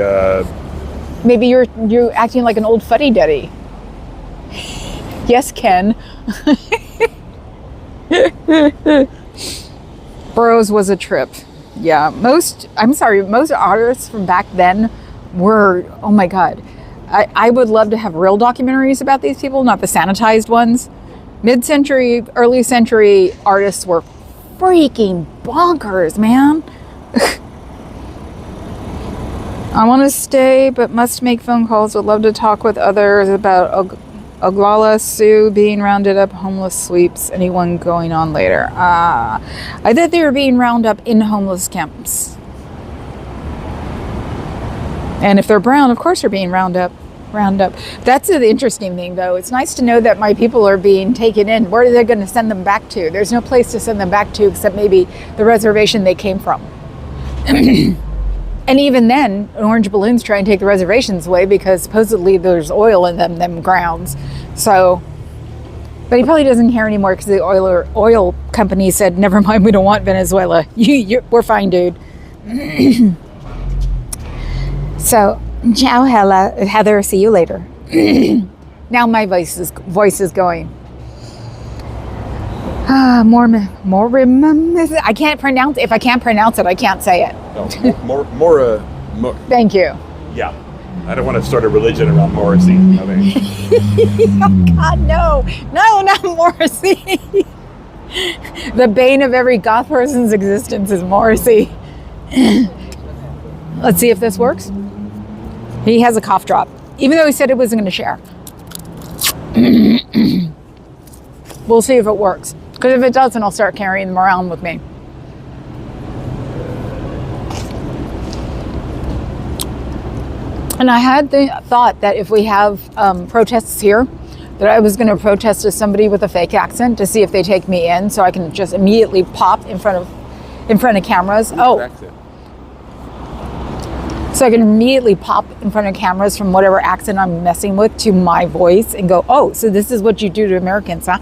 Maybe you're acting like an old fuddy-duddy. Yes, Ken. Burroughs was a trip. Yeah, most artists from back then were, oh my God. I would love to have real documentaries about these people, not the sanitized ones. Mid-century, early century artists were freaking bonkers, man. I want to stay, but must make phone calls. Would love to talk with others about Oglala Sioux being rounded up, homeless sweeps, anyone going on later. I thought they were being rounded up in homeless camps. And if they're brown, of course they're being rounded up. That's the interesting thing, though. It's nice to know that my people are being taken in. Where are they going to send them back to? There's no place to send them back to except maybe the reservation they came from. And even then, orange balloons try and take the reservations away because supposedly there's oil in them grounds. So, but he probably doesn't care anymore because the oil company said, never mind, we don't want Venezuela. We're fine, dude. So, ciao, Heather. See you later. Now my voice is going. I can't pronounce. If I can't pronounce it, I can't say it. No, more. Thank you. Yeah. I don't want to start a religion around Morrissey. I mean, Oh God, no, not Morrissey. The bane of every goth person's existence is Morrissey. Let's see if this works. He has a cough drop, even though he said he wasn't going to share. We'll see if it works. Because if it doesn't, I'll start carrying them around with me. And I had the thought that if we have protests here, that I was going to protest to somebody with a fake accent to see if they take me in, so I can just immediately pop in front of cameras. So I can immediately pop in front of cameras from whatever accent I'm messing with to my voice and go, oh, so this is what you do to Americans, huh?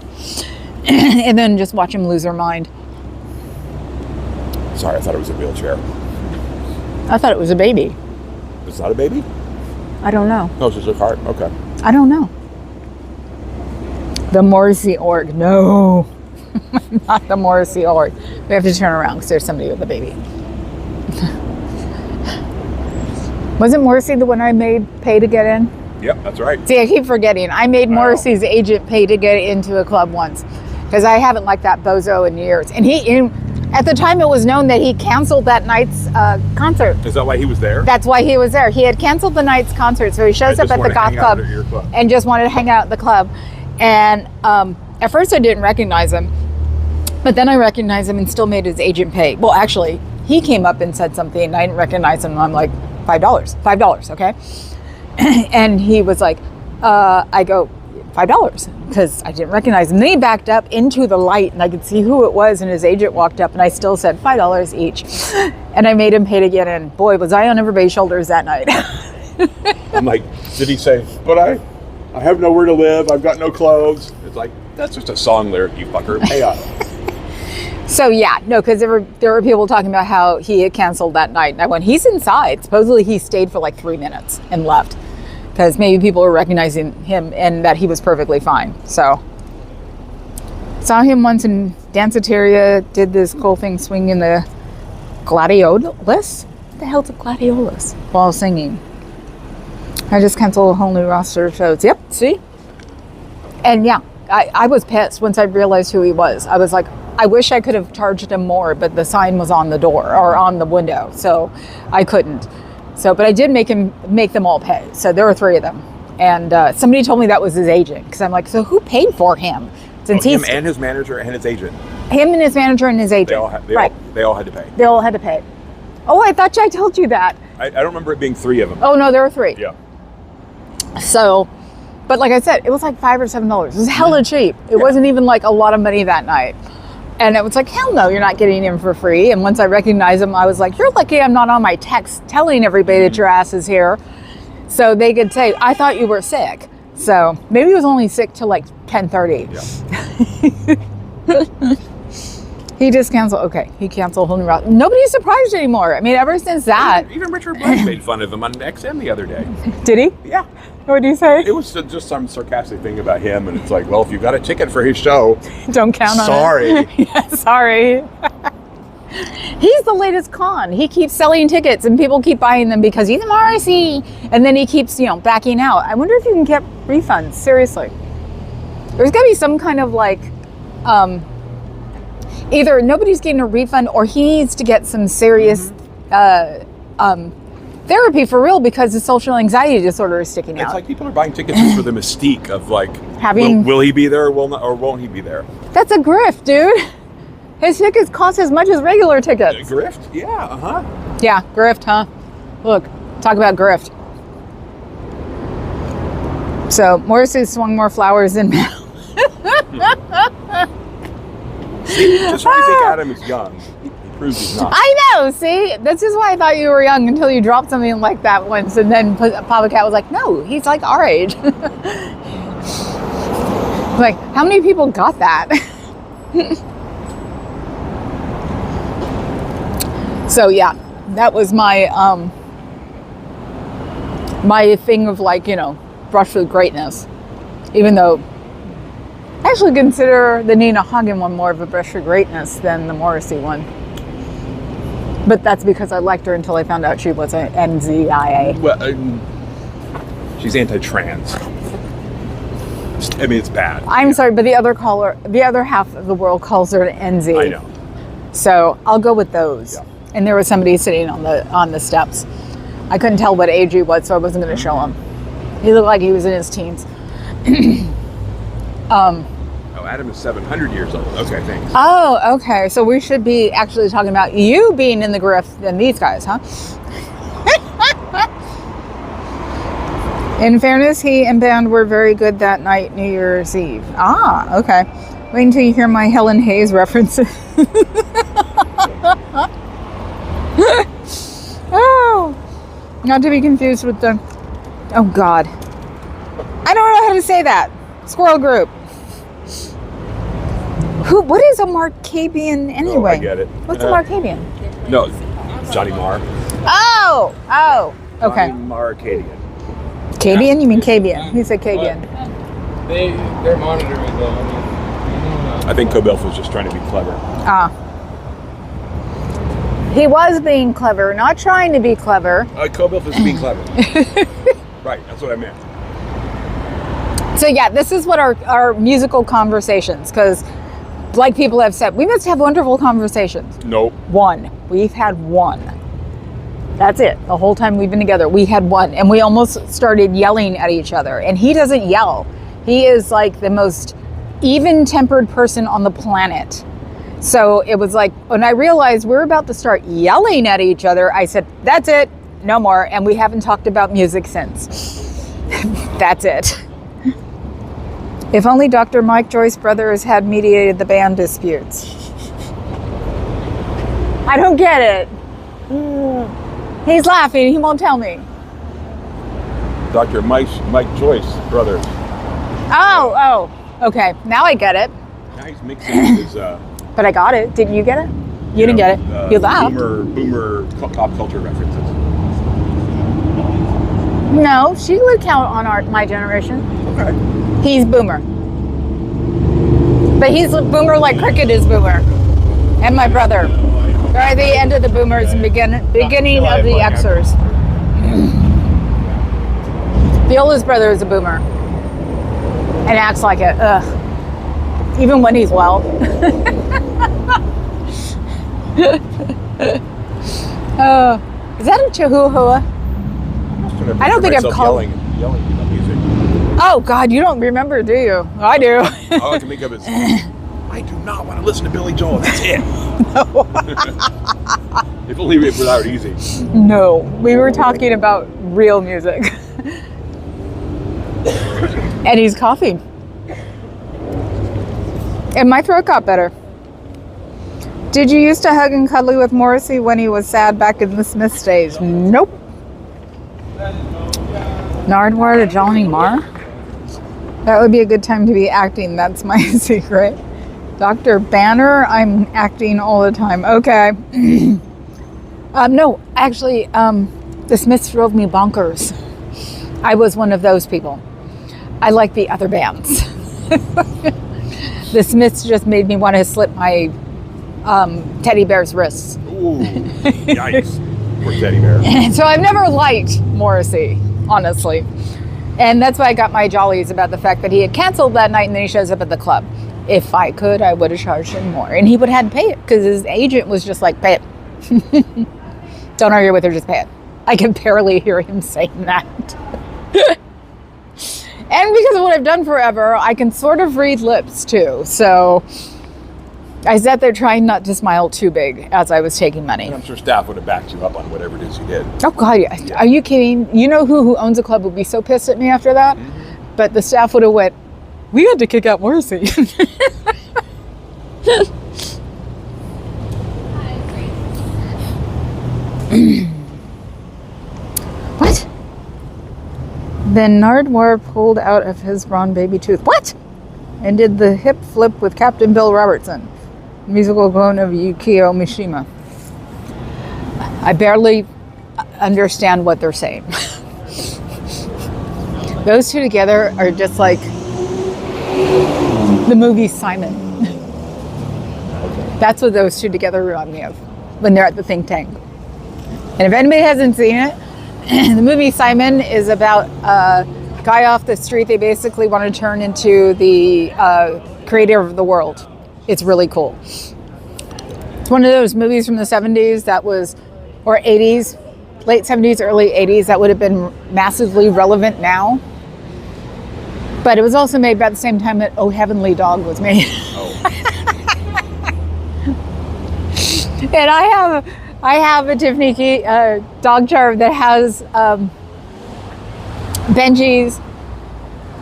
And then just watch them lose their mind. sorry, I thought it was a wheelchair. I thought it was a baby. It's not a baby? I don't know. No, it's just a cart. Okay. I don't know. The Morrissey org. No. Not the Morrissey org. We have to turn around because there's somebody with a baby. Wasn't Morrissey the one I made pay to get in? Yep, that's right. See, I keep forgetting. I made Morrissey's agent pay to get into a club once because I haven't liked that bozo in years. And at the time it was known that he canceled that night's concert. Is that why he was there? That's why he was there. He had canceled the night's concert, so he shows up at the goth club and just wanted to hang out at the club. And at first I didn't recognize him, but then I recognized him and still made his agent pay. Well, actually, he came up and said something and I didn't recognize him. And I'm like, $5, okay? And he was like, I go, $5, because I didn't recognize him. Then he backed up into the light and I could see who it was, and his agent walked up and I still said $5 each. And I made him pay to get in. Boy, was I on everybody's shoulders that night. I'm like, did he say, but I have nowhere to live, I've got no clothes? It's like, that's just a song lyric, you fucker. Pay up. So yeah, no, because there were people talking about how he had canceled that night. And I went, he's inside. Supposedly he stayed for like 3 minutes and left. Because maybe people were recognizing him and that he was perfectly fine. So, saw him once in Danceteria, did this cool thing swinging the gladiolus? What the hell's a gladiolus? While singing. I just canceled a whole new roster of shows. Yep, see? And yeah, I was pissed once I realized who he was. I was like, I wish I could have charged him more, but the sign was on the door or on the window, so I couldn't. So, but I did make them all pay. So there were 3 of them, and somebody told me that was his agent because I'm like, so who paid for him? Since him and his manager and his agent. Him and his manager and his agent. They all had to pay. They all had to pay. Oh, I thought I told you that. I don't remember it being 3 of them. Oh no, there were 3. Yeah. So, but like I said, it was like $5 or $7. It was hella cheap. It wasn't even like a lot of money that night. And it was like, hell no, you're not getting him for free. And once I recognized him, I was like, you're lucky I'm not on my text telling everybody that your ass is here. So they could say, I thought you were sick. So maybe he was only sick till like 10:30. Yeah. He just canceled. Okay, he canceled whole new route. Nobody's surprised anymore. I mean, ever since that. Even Richard Blunt made fun of him on XM the other day. Did he? Yeah. What did he say? It was just some sarcastic thing about him, and it's like, well, if you got a ticket for his show, don't count on sorry. it. Yeah, sorry. He's the latest con. He keeps selling tickets, and people keep buying them because he's a Morrissey, and then he keeps, backing out. I wonder if you can get refunds. Seriously, there's got to be some kind of like, either nobody's getting a refund, or he needs to get some serious therapy for real because his social anxiety disorder is sticking out. It's like people are buying tickets just for the mystique of like, having. Will he be there or won't he be there? That's a grift, dude. His tickets cost as much as regular tickets. Grift? Yeah, Yeah, grift, huh? Look, talk about grift. So, Morrissey swung more flowers than Mel. See, just when you think Adam is young, he proves he's not. I know, see? This is why I thought you were young until you dropped something like that once, and then Papa Cat was like, no, he's like our age. Like, how many people got that? So yeah, that was my my thing of like, brush with greatness. Even though I I actually consider the Nina Hagen one more of a brush for greatness than the Morrissey one. But that's because I liked her until I found out she was an NZIA. Well, she's anti-trans. I mean, it's bad. I'm sorry, but the other half of the world calls her an NZ. I know. So I'll go with those. Yeah. And there was somebody sitting on the steps. I couldn't tell what age he was, so I wasn't going to show him. He looked like he was in his teens. Oh, Adam is 700 years old. Okay, thanks. Oh, okay. So we should be actually talking about you being in the grift than these guys, huh? In fairness, he and band were very good that night, New Year's Eve. Ah, okay. Wait until you hear my Helen Hayes references. Oh, not to be confused with the... Oh, God. I don't know how to say that. Squirrel group. What is a Markabian anyway? Oh, I get it. What's a Markabian? No, Johnny Marr. Oh, okay. Johnny Marr Acadian. Cabian? You mean Cabian? He said Cabian. They're monitoring though. I think Cobelf was just trying to be clever. Ah. He was being clever, not trying to be clever. Cobelf is being clever. Right, that's what I meant. So yeah, this is what our musical conversations, because like people have said, we must have wonderful conversations. Nope. One. We've had one. That's it. The whole time we've been together, we had one. And we almost started yelling at each other. And he doesn't yell. He is like the most even-tempered person on the planet. So it was like, when I realized we were about to start yelling at each other, I said, that's it. No more. And we haven't talked about music since. That's it. If only Dr. Mike Joyce Brothers had mediated the band disputes. I don't get it. He's laughing. He won't tell me. Dr. Mike Joyce Brothers. Oh. Okay. Now I get it. Now he's mixing his... But I got it. Didn't you get it? You didn't get it. You laughed. Boomer pop culture references. No, she would count on my generation. Okay. He's boomer. But he's boomer like cricket is boomer. And my brother. They're at the end of the boomers and beginning of the Xers. Viola's brother is a boomer. And acts like it. Ugh. Even when he's well. Is that a chihuahua? I don't think I've called... Yelling about music. Oh, God, you don't remember, do you? I do. All I can think of is, I do not want to listen to Billy Joel. That's it. No. If only it were easy. No, we were talking about real music. And he's coughing. And my throat got better. Did you used to hug and cuddle with Morrissey when he was sad back in the Smiths days? Nope. Nardwuar to Johnny Marr? That would be a good time to be acting. That's my secret. Dr. Banner, I'm acting all the time. Okay. No, actually, the Smiths drove me bonkers. I was one of those people. I like the other bands. The Smiths just made me want to slip my teddy bear's wrists. Ooh, yikes. Poor teddy bear. So I've never liked Morrissey, honestly. And that's why I got my jollies about the fact that he had canceled that night and then he shows up at the club. If I could, I would have charged him more. And he would have had to pay it because his agent was just like, pay it. Don't argue with her, just pay it. I can barely hear him saying that. And because of what I've done forever, I can sort of read lips too. So I sat there trying not to smile too big as I was taking money. And I'm sure staff would have backed you up on whatever it is you did. Oh, God, yeah. Are you kidding? You know who owns a club would be so pissed at me after that? Mm-hmm. But the staff would have went, we had to kick out Morrissey. What? Then Nardwuar pulled out of his brawn baby tooth. What? And did the hip flip with Captain Bill Robertson. Musical clone of Yukio Mishima. I barely understand what they're saying. Those two together are just like The movie Simon. That's what those two together remind me of when they're at the think tank. And if anybody hasn't seen it, the movie Simon is about a guy off the street they basically want to turn into the creator of the world. It's really cool. It's one of those movies from the 70s that was, or 80s, late 70s, early 80s, that would have been massively relevant now. But it was also made about the same time that Oh Heavenly Dog was made. Oh. And I have a Tiffany key, dog charm that has Benji's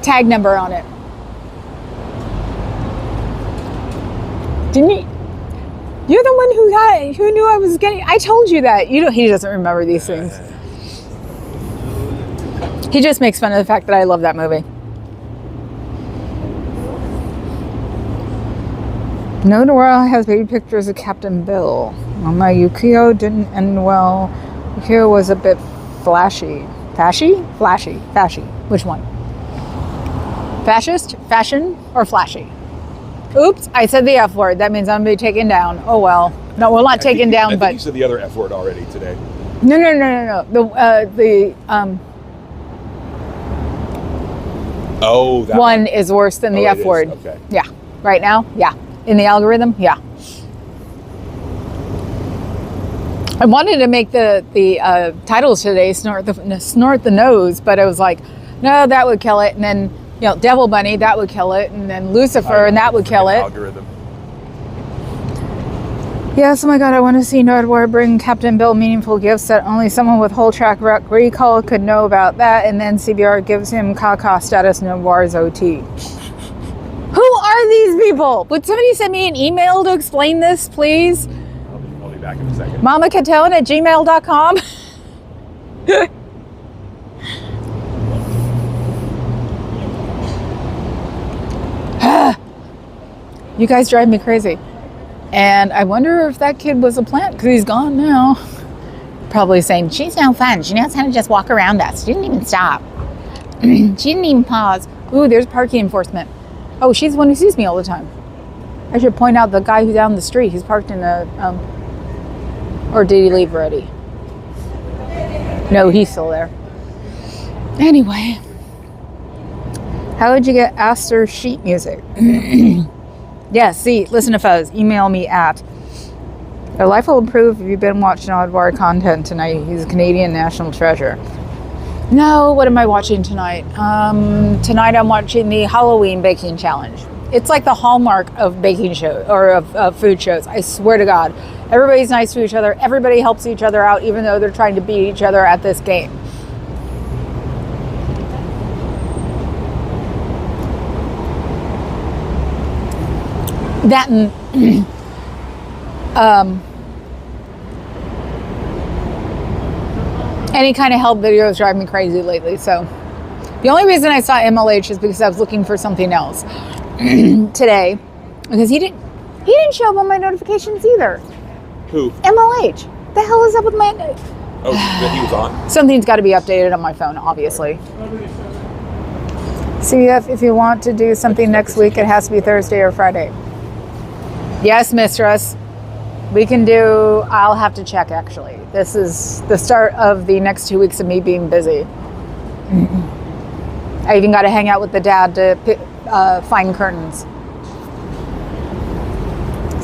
tag number on it. Didn't you? You're the one who knew I was getting. I told you that. He doesn't remember these things. He just makes fun of the fact that I love that movie. No Noir has baby pictures of Captain Bill. My Yukio didn't end well. Yukio was a bit flashy. Flashy? Which one? Fascist? Fashion? Or flashy? Oops, I said the F word. That means I'm going to be taken down. Oh well. No, well, not taken down, I but... you said the other F word already today. No. Oh, that one is worse than the F word. Okay. Yeah. Right now? Yeah. In the algorithm? Yeah. I wanted to make the titles today snort the nose, but I was like, no, that would kill it. And then, Devil Bunny, that would kill it. And then Lucifer, and that would kill it. Algorithm. Yes, oh my God, I want to see Nardwar bring Captain Bill meaningful gifts that only someone with whole track recall could know about that, and then CBR gives him Kaka status Nardwar's OT. Who are these people? Would somebody send me an email to explain this, please? I'll be back in a second. mamacatone@gmail.com. You guys drive me crazy. And I wonder if that kid was a plant, because he's gone now. Probably saying, she's no fun. She knows how to just walk around us. She didn't even stop. She didn't even pause. Ooh, there's parking enforcement. Oh, she's the one who sees me all the time. I should point out the guy who's down the street. He's parked in a, or did he leave already? No, he's still there. Anyway. How would you get Aster sheet music? Yes, see, listen to foes. Email me at. Your life will improve if you've been watching Oddwire content tonight. He's a Canadian national treasure. No, what am I watching tonight? Tonight I'm watching the Halloween baking challenge. It's like the hallmark of baking shows or of food shows. I swear to God, everybody's nice to each other. Everybody helps each other out, even though they're trying to beat each other at this game. That and any kind of health videos drive me crazy lately. So the only reason I saw MLH is because I was looking for something else today, because he didn't show up on my notifications either. Who? MLH. The hell is up with my? Oh, that he was on. Something's got to be updated on my phone, obviously. See if you want to do something next week, it has to be Thursday or Friday. Yes, mistress. We can do, I'll have to check actually. This is the start of the next 2 weeks of me being busy. I even got to hang out with the dad to find curtains.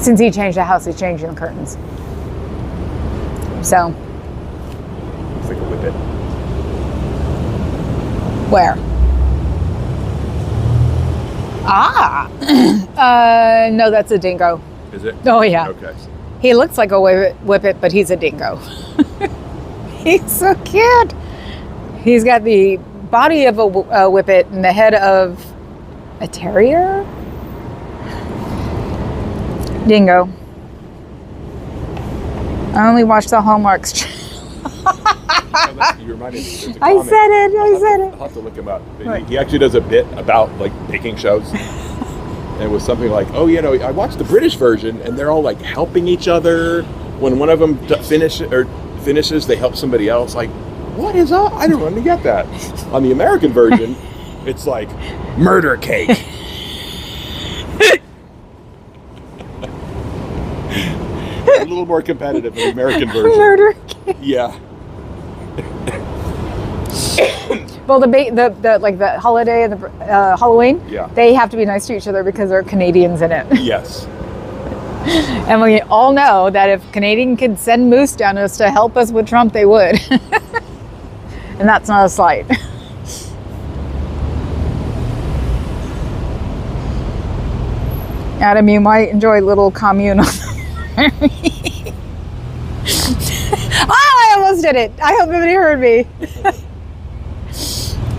Since he changed the house, he's changing the curtains. So. It's like a whippet. Where? No, that's a dingo. Is it? Oh, yeah. Okay. He looks like a whippet, but he's a dingo. He's so cute. He's got the body of a whippet and the head of a terrier. Dingo. I only watch the Hallmarks. You reminded me. There's a I comic. said it. I'll have to look him up. Right. He actually does a bit about like baking shows. And it was something like, oh, I watched the British version, and they're all like helping each other. When one of them finishes, they help somebody else. Like, what is up? I don't want to get that. On the American version, it's like murder cake. a little more competitive than the American version. Murder. Yeah. Well, the holiday and the Halloween, Yeah. they have to be nice to each other because there are Canadians in it. Yes. And we all know that if Canadian could send moose down us to help us with Trump, they would. And that's not a slight. Adam, you might enjoy a little commune on the Oh, I almost did it. I hope nobody heard me.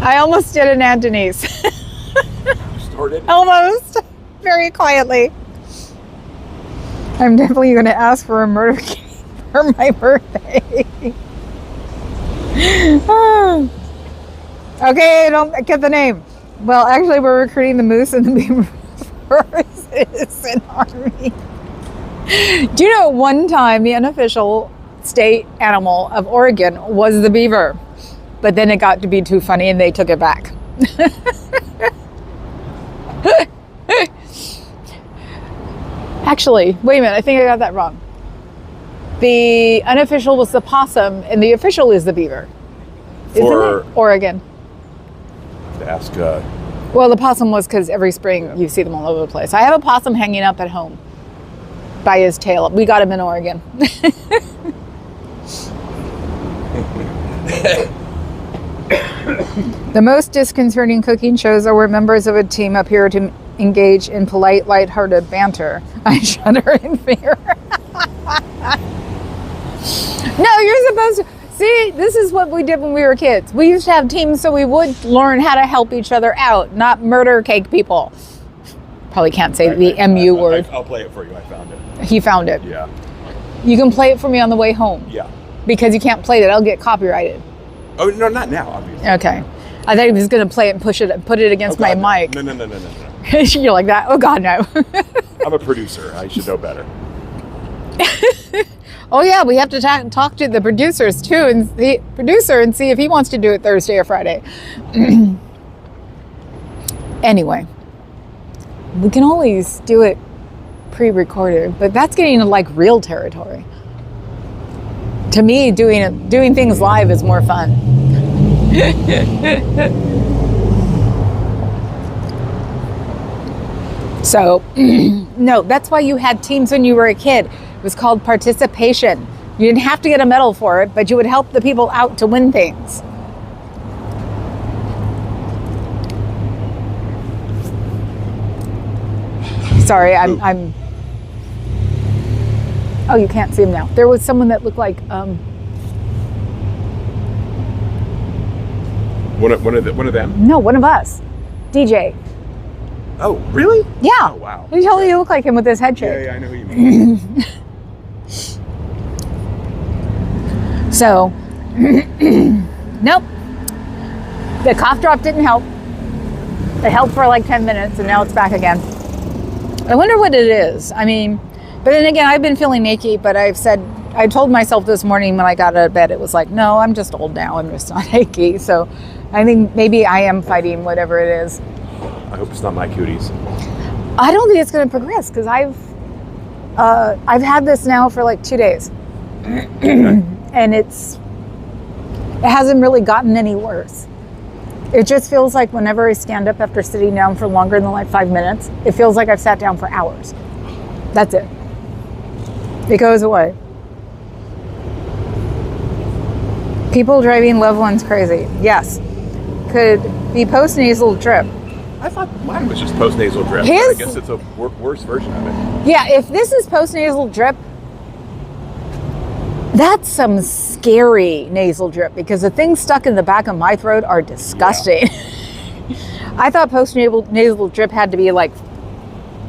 I almost did an Anthony's. Started. Almost. Very quietly. I'm definitely going to ask for a murder cake for my birthday. Okay, don't get the name. Well, actually, we're recruiting the moose and the beaver versus an army. Do you know one time the unofficial state animal of Oregon was the beaver, but then it got to be too funny and they took it back. Actually, wait a minute, I think I got that wrong. The unofficial was the possum and the official is the beaver. Isn't it? Oregon. To ask. Well, the possum was because every spring you see them all over the place. I have a possum hanging up at home by his tail. We got him in Oregon. The most disconcerting cooking shows are where members of a team appear to engage in polite, lighthearted banter. I shudder in fear. No, you're supposed to. See, this is what we did when we were kids. We used to have teams so we would learn how to help each other out, not murder cake people. Probably can't say the MU word. I'll play it for you. I found it. He found it. Yeah. You can play it for me on the way home. Yeah. Because you can't play it. I'll get copyrighted. Oh, no, not now, obviously. Okay. I thought he was going to play it and put it against my mic. No. You're like that? Oh, God, no. I'm a producer. I should know better. Oh, yeah, we have to talk to the producers, too, and see if he wants to do it Thursday or Friday. Anyway, we can always do it pre-recorded, but that's getting into, like, real territory. To me, doing things live is more fun. So, no, that's why you had teams when you were a kid. It was called participation. You didn't have to get a medal for it, but you would help the people out to win things. Sorry, I'm. Oh, you can't see him now. There was someone that looked like One of them? No, one of us. DJ. Oh, really? Yeah. Oh, wow. You totally look like him with his head shape. Yeah, I know who you mean. So, nope. The cough drop didn't help. It helped for like 10 minutes and now it's back again. I wonder what it is. I mean, but then again, I've been feeling achy, but I told myself this morning when I got out of bed, it was like, no, I'm just old now. I'm just not achy. So I think maybe I am fighting whatever it is. I hope it's not my cooties. I don't think it's going to progress because I've had this now for like 2 days. And it hasn't really gotten any worse. It just feels like whenever I stand up after sitting down for longer than like 5 minutes, it feels like I've sat down for hours. That's it. It goes away. People driving loved ones crazy. Yes. Could be post-nasal drip. I thought mine was just post-nasal drip. I guess it's a worse version of it. Yeah, if this is post-nasal drip, that's some scary nasal drip because the things stuck in the back of my throat are disgusting. Yeah. I thought post-nasal drip had to be like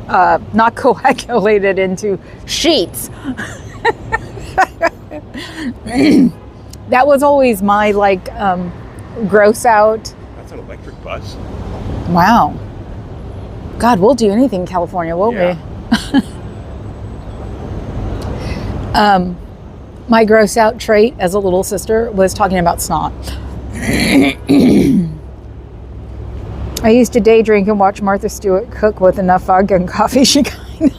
not coagulated into sheets. That was always my like gross out. That's an electric bus. Wow. God, we'll do anything in California, won't we? My gross out trait as a little sister was talking about snot. I used to day drink and watch Martha Stewart cook with enough vodka and coffee. She kind of...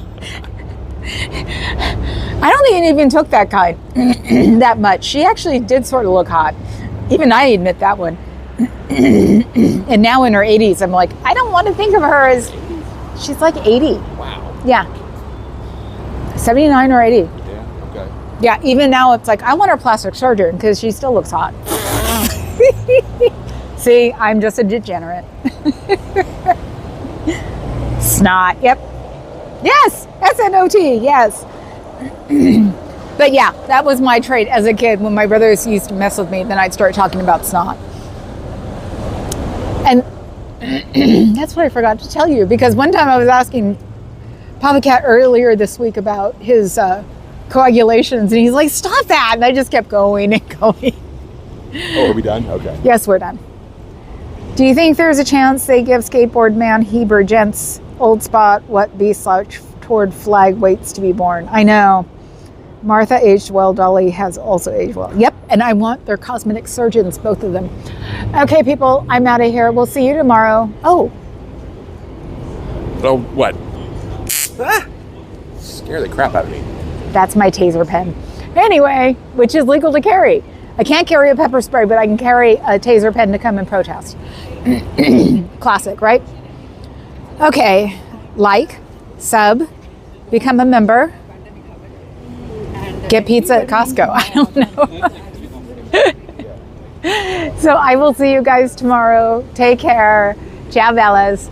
I don't think it even took that kind that much. She actually did sort of look hot. Even I admit that one. And now in her 80s, I'm like, I don't want to think of her as, she's like 80. Wow. Yeah. 79 or 80. Yeah, okay. Yeah, even now it's like, I want her plastic surgery because she still looks hot. See, I'm just a degenerate. Snot, yep. Yes, S-N-O-T, yes. But yeah, that was my trait as a kid. When my brothers used to mess with me, then I'd start talking about snot. And that's what I forgot to tell you, because one time I was asking Papa Cat earlier this week about his coagulations, and he's like, stop that. And I just kept going and going. Oh, are we done? Okay. Yes, we're done. Do you think there's a chance they give skateboard man Heber Gents old spot what be slouch toward flag waits to be born? I know. Martha aged well. Dolly has also aged well. Yep. And I want their cosmetic surgeons, both of them. Okay, people, I'm out of here. We'll see you tomorrow. Oh. Oh, what? Ah! Scare the crap out of me. That's my taser pen. Anyway, which is legal to carry. I can't carry a pepper spray, but I can carry a taser pen to come and protest. Classic, right? Okay, like, sub, become a member, get pizza at Costco. I don't know. So I will see you guys tomorrow. Take care. Ciao, bellas.